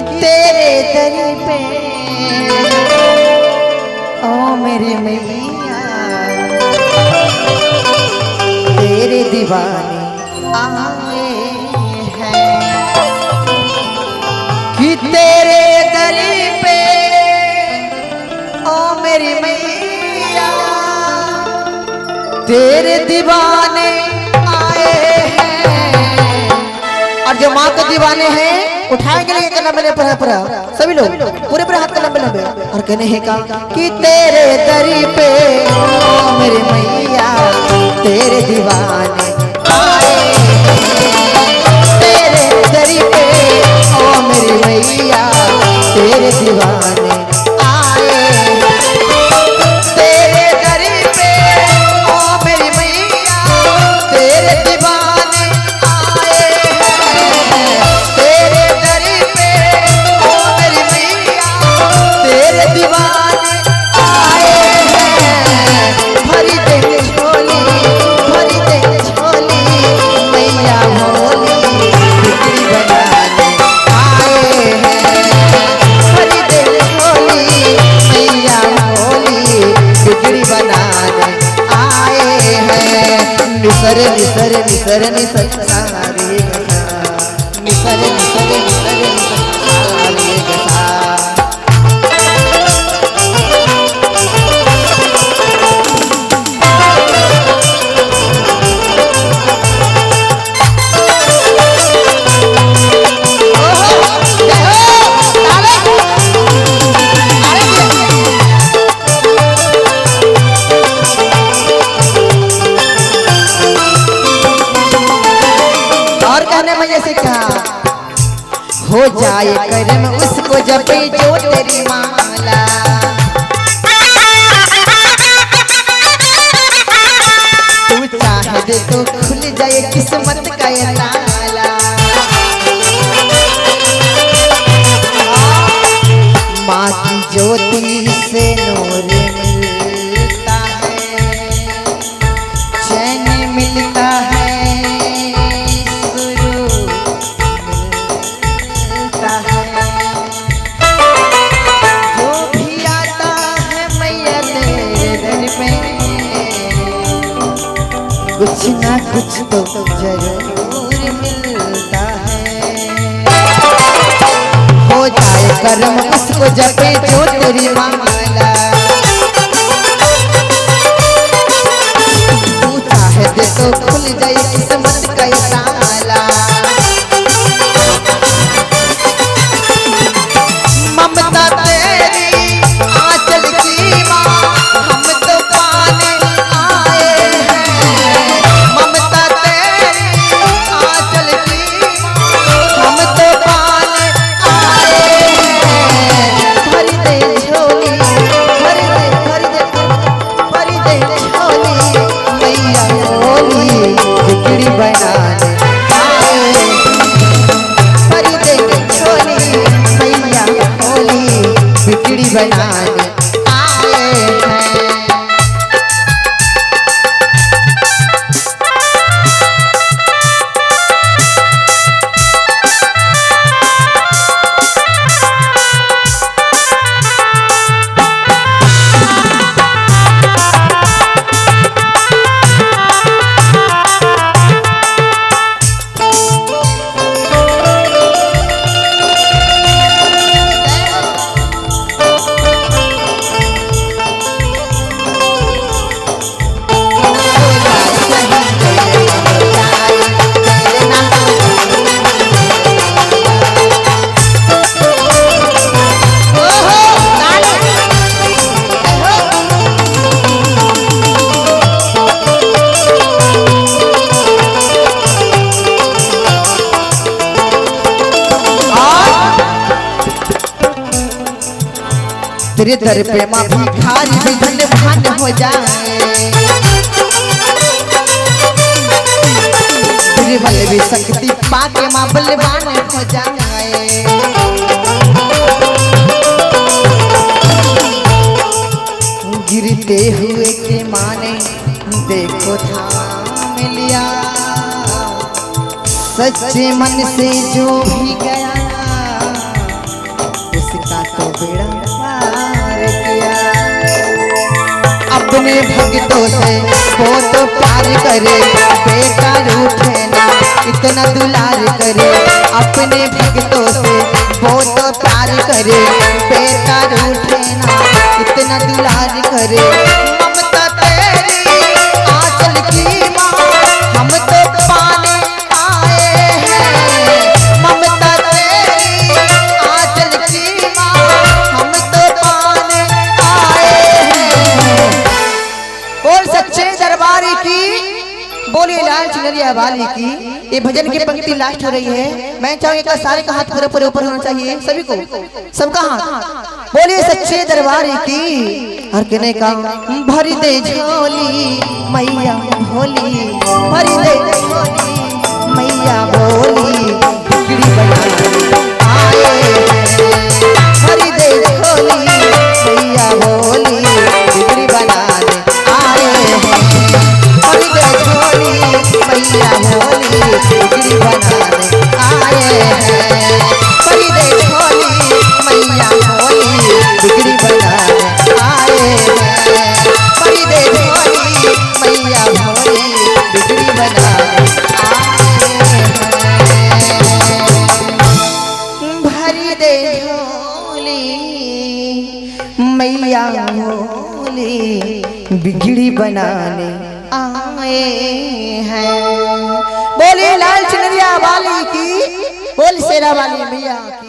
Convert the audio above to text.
तेरे दर पे ओ मेरी मैया तेरे दीवाने आए हैं कि तेरे दर पे ओ मेरी मैया तेरे दीवाने आए हैं। और जो माँ के दीवाने हैं उठाएंगे लेके लंबे पूरा सभी लोग पूरे पूरे हाथ के लंबे लंबे और कहने हैं का कि तेरे दरी पे ओ मेरे मैया तेरे दीवाने आए तेरे दरी पे ओ मेरी मैया तेरे दीवाने आए तेरे दरी पे ओ मेरी मैया तेरे दीवाने आए तेरे दरी पे ओ मेरी मैया तेरे दीवाने आए भरी दे झोली मैया होली बिक्री बनाने आए भरी दे झोली मैया होली बिक्री बनाने आए हैं। निसर निसर निसर निसर सारे निसर निसर निसर सारे गसा हो जाए कर्म उसको जपे जो तेरी माला तू चाहे दे तो खुल जाए किस्मत का ये ताला माँ की ज्योति से नूर मिलता है चैन मिलता है कुछ ना कुछ तो जरूर मिलता है। हो जाए कर्म उसको जपे जो तेरी माला तू चाहे दे तो खुल जाए किस्मत का ये ताला ममता तेरी आंचल की माँ हम तो पाने आए हैं ममता तेरी आंचल की हम तो पाने आए हैं भरी दे झोली भरी दे झोली मैया होली बिक्री बनाने आए भरी दे झोली मैया होली बिक्री बनाने आए हैं। तेरे दर पे माँ भिखारी भी धन्यवान हो जाए तेरे बलवी शक्ति पाके माँ बलवान हो जाए गिरते हुए के माने देखो थाम लिया सच्चे मन से जो भी गया बेड़ा पार किया। अपने भक्तों से वो तो प्यार करे, बेकार उठे ना इतना दुलार करे। अपने भक्तों से वो तो प्यार करे, बेकार उठे ना इतना दुलार करे। ममता तेरी आंचल की माँ हम तो पाने आए हैं। ममता तेरी आंचल की माँ हम तो पाने आए हैं। बोल सच्चे दरबारी की, बोलिए लाल चुनरिया वाली की। ये भजन की पंक्ति लास्ट हो रही है। मैं चाहूंगा सारे का हाथ पूरे पूरे ऊपर होना चाहिए, सभी को, सबका हाथ। बोलिए सच्चे दरबारी की। हर कहने का भर दे झोली मैया भोली, भर दे झोली मैया भोली, बिगड़ी बना आए हैं। भर दे झोली मैया भोली, बिगड़ी बना आए हैं। भर दे झोली मैया भोली, बिगड़ी बनाने आए हैं। भर दे झोली मैया भोली, बिगड़ी बनाने आए हैं। भर दे झोली मैया भोली, बिगड़ी बनाने आए हैं। भर दे झोली मैया भोली, बिगड़ी बनाने आए हैं। बोले लाल चुनरिया वाली की, बोल शेरा वाली मैया की।